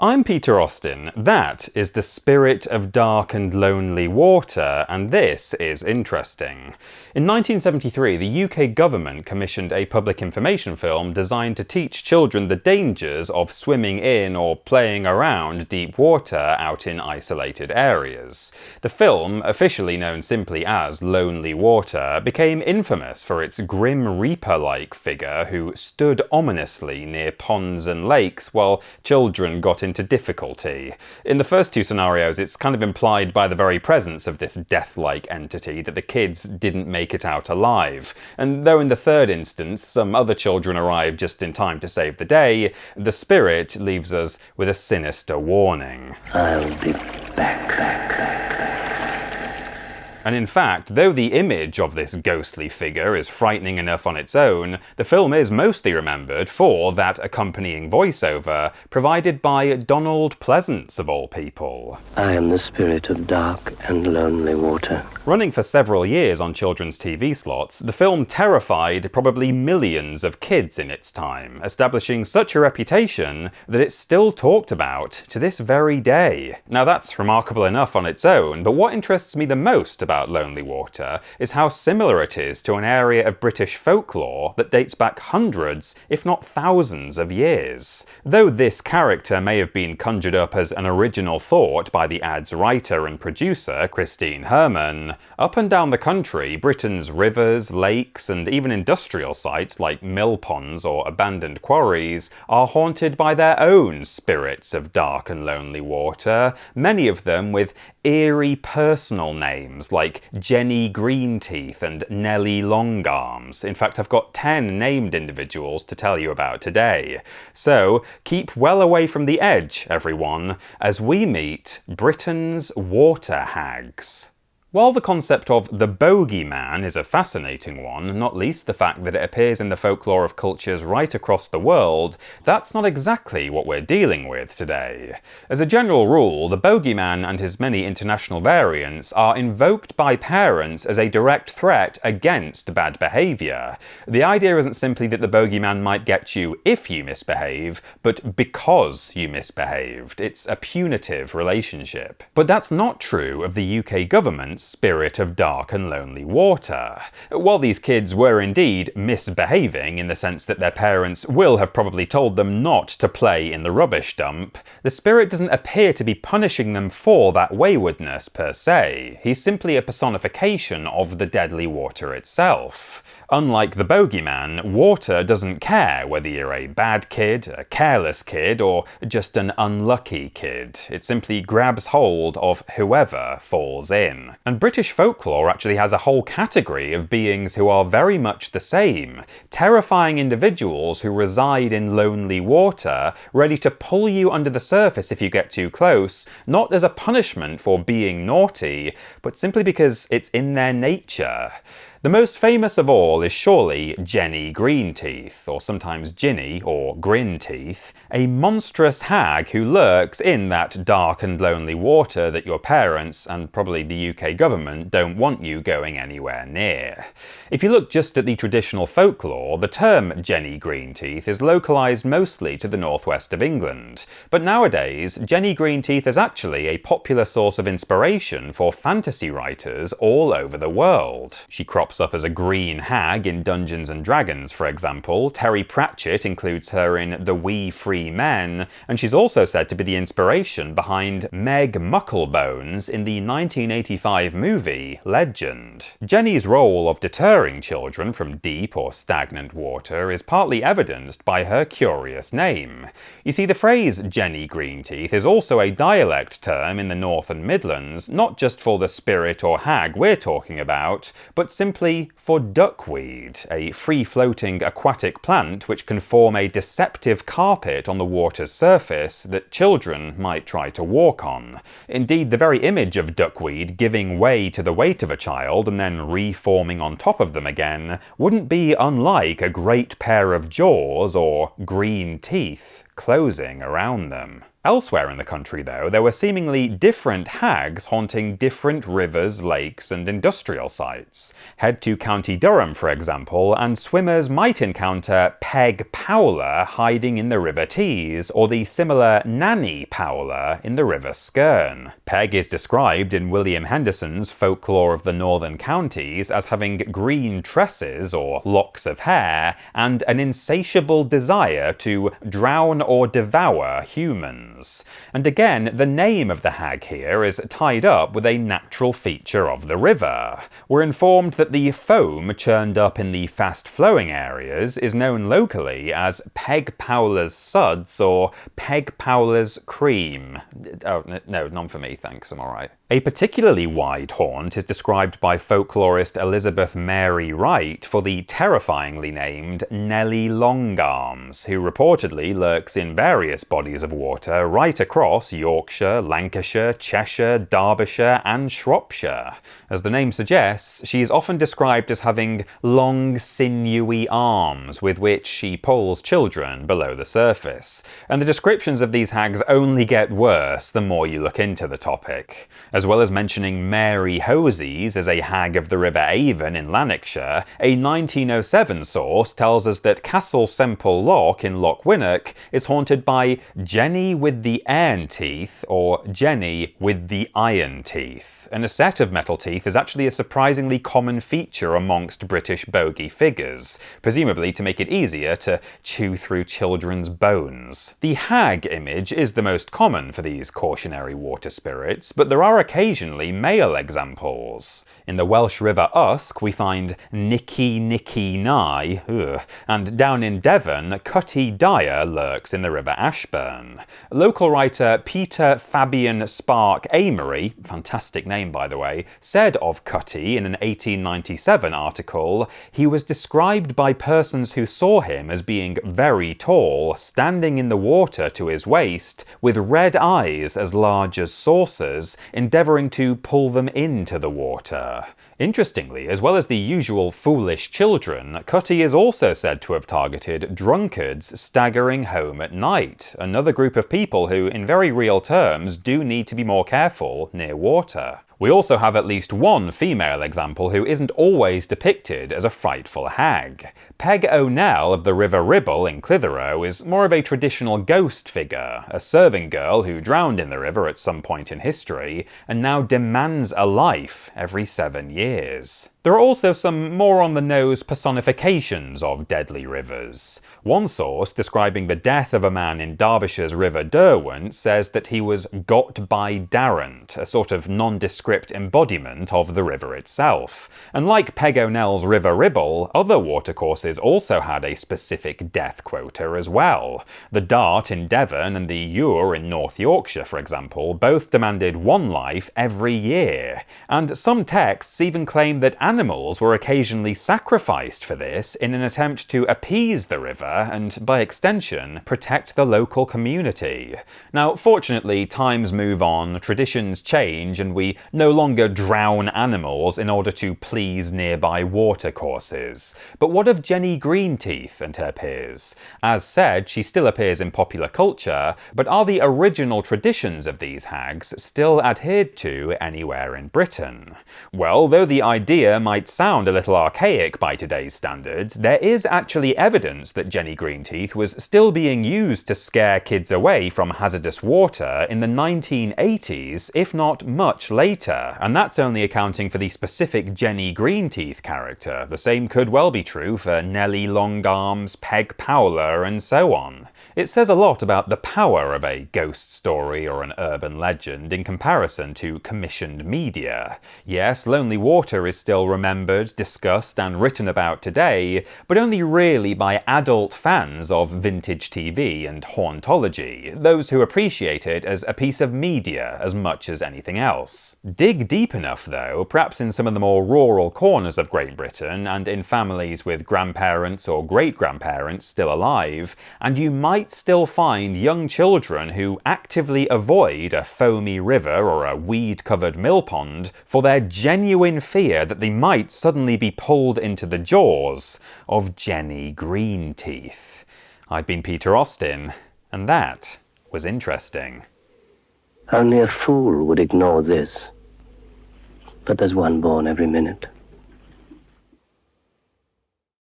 I'm Peter Austin, that is the spirit of dark and lonely water, and this is interesting. In 1973, the UK government commissioned a public information film designed to teach children the dangers of swimming in or playing around deep water out in isolated areas. The film, officially known simply as Lonely Water, became infamous for its Grim Reaper-like figure who stood ominously near ponds and lakes while children got into difficulty. In the first two scenarios, it's kind of implied by the very presence of this death-like entity that the kids didn't make it out alive. And though in the third instance, some other children arrive just in time to save the day, the spirit leaves us with a sinister warning. I'll be back. And in fact, though the image of this ghostly figure is frightening enough on its own, the film is mostly remembered for that accompanying voiceover provided by Donald Pleasance, of all people. I am the spirit of dark and lonely water. Running for several years on children's TV slots, the film terrified probably millions of kids in its time, establishing such a reputation that it's still talked about to this very day. Now that's remarkable enough on its own, but what interests me the most about Lonely Water is how similar it is to an area of British folklore that dates back hundreds, if not thousands of years. Though this character may have been conjured up as an original thought by the ad's writer and producer, Christine Herman, up and down the country, Britain's rivers, lakes, and even industrial sites like mill ponds or abandoned quarries are haunted by their own spirits of dark and lonely water, many of them with eerie personal names like Jenny Greenteeth and Nelly Longarms. In fact, I've got 10 named individuals to tell you about today. So keep well away from the edge, everyone, as we meet Britain's water hags. While the concept of the bogeyman is a fascinating one, not least the fact that it appears in the folklore of cultures right across the world, that's not exactly what we're dealing with today. As a general rule, the bogeyman and his many international variants are invoked by parents as a direct threat against bad behaviour. The idea isn't simply that the bogeyman might get you if you misbehave, but because you misbehaved. It's a punitive relationship. But that's not true of the UK government's spirit of dark and lonely water. While these kids were indeed misbehaving in the sense that their parents will have probably told them not to play in the rubbish dump, the spirit doesn't appear to be punishing them for that waywardness per se. He's simply a personification of the deadly water itself. Unlike the bogeyman, water doesn't care whether you're a bad kid, a careless kid, or just an unlucky kid. It simply grabs hold of whoever falls in. And British folklore actually has a whole category of beings who are very much the same. Terrifying individuals who reside in lonely water, ready to pull you under the surface if you get too close, not as a punishment for being naughty, but simply because it's in their nature. The most famous of all is surely Jenny Greenteeth, or sometimes Ginny, or Grinteeth, a monstrous hag who lurks in that dark and lonely water that your parents, and probably the UK government, don't want you going anywhere near. If you look just at the traditional folklore, the term Jenny Greenteeth is localised mostly to the northwest of England. But nowadays, Jenny Greenteeth is actually a popular source of inspiration for fantasy writers all over the world. She crops up as a green hag in Dungeons & Dragons, for example. Terry Pratchett includes her in The We Free Men, and she's also said to be the inspiration behind Meg Mucklebones in the 1985 movie Legend. Jenny's role of deterring children from deep or stagnant water is partly evidenced by her curious name. You see, the phrase Jenny Greenteeth is also a dialect term in the North and Midlands, not just for the spirit or hag we're talking about, but simply for duckweed, a free-floating aquatic plant which can form a deceptive carpet on the water's surface that children might try to walk on. Indeed, the very image of duckweed giving way to the weight of a child and then reforming on top of them again wouldn't be unlike a great pair of jaws or green teeth. closing around them. Elsewhere in the country, though, there were seemingly different hags haunting different rivers, lakes, and industrial sites. Head to County Durham, for example, and swimmers might encounter Peg Powler hiding in the River Tees, or the similar Nanny Powler in the River Skerne. Peg is described in William Henderson's Folklore of the Northern Counties as having green tresses, or locks of hair, and an insatiable desire to drown or devour humans. And again, the name of the hag here is tied up with a natural feature of the river. We're informed that the foam churned up in the fast-flowing areas is known locally as Peg Powler's Suds or Peg Powler's Cream. Oh, no, none for me, thanks, I'm alright. A particularly wide haunt is described by folklorist Elizabeth Mary Wright for the terrifyingly named Nelly Longarms, who reportedly lurks in various bodies of water right across Yorkshire, Lancashire, Cheshire, Derbyshire, and Shropshire. As the name suggests, she is often described as having long, sinewy arms with which she pulls children below the surface, and the descriptions of these hags only get worse the more you look into the topic. As well as mentioning Mary Hosies as a hag of the River Avon in Lanarkshire, a 1907 source tells us that Castle Semple Loch in Loch Winnock is haunted by Jenny with the Iron Teeth, or Jenny with the Iron Teeth. And a set of metal teeth is actually a surprisingly common feature amongst British bogey figures, presumably to make it easier to chew through children's bones. The hag image is the most common for these cautionary water spirits, but there are occasionally male examples. In the Welsh River Usk, we find Nicky Nicky Nye, and down in Devon, Cutty Dyer lurks in the River Ashburn. Local writer Peter Fabian Spark Amory, fantastic name by the way, said of Cutty in an 1897 article, he was described by persons who saw him as being very tall, standing in the water to his waist, with red eyes as large as saucers, endeavouring to pull them into the water. Interestingly, as well as the usual foolish children, Cutty is also said to have targeted drunkards staggering home at night, another group of people who, in very real terms, do need to be more careful near water. We also have at least one female example who isn't always depicted as a frightful hag. Peg O'Neill of the River Ribble in Clitheroe is more of a traditional ghost figure, a serving girl who drowned in the river at some point in history and now demands a life every 7 years. There are also some more on-the-nose personifications of deadly rivers. One source, describing the death of a man in Derbyshire's River Derwent, says that he was got by Darrant, a sort of nondescript embodiment of the river itself. And like Peg O'Neill's River Ribble, other watercourses also had a specific death quota as well. The Dart in Devon and the Ure in North Yorkshire, for example, both demanded 1 life every year. And some texts even claim that animals were occasionally sacrificed for this in an attempt to appease the river and, by extension, protect the local community. Now, fortunately, times move on, traditions change, and we no longer drown animals in order to please nearby watercourses. But what of Jenny Greenteeth and her peers? As said, she still appears in popular culture, but are the original traditions of these hags still adhered to anywhere in Britain? Well, though the idea might sound a little archaic by today's standards, there is actually evidence that Jenny Greenteeth was still being used to scare kids away from hazardous water in the 1980s, if not much later, and that's only accounting for the specific Jenny Greenteeth character. The same could well be true for Nelly Longarms, Peg Powler, and so on. It says a lot about the power of a ghost story or an urban legend in comparison to commissioned media. Yes, Lonely Water is still remembered, discussed, and written about today, but only really by adult fans of vintage TV and hauntology, those who appreciate it as a piece of media as much as anything else. Dig deep enough, though, perhaps in some of the more rural corners of Great Britain and in families with grandparents or great-grandparents still alive, and you might still find young children who actively avoid a foamy river or a weed-covered mill pond for their genuine fear that they might suddenly be pulled into the jaws of Jenny Greenteeth. I've been Peter Austin. And that was interesting. Only a fool would ignore this. But there's one born every minute.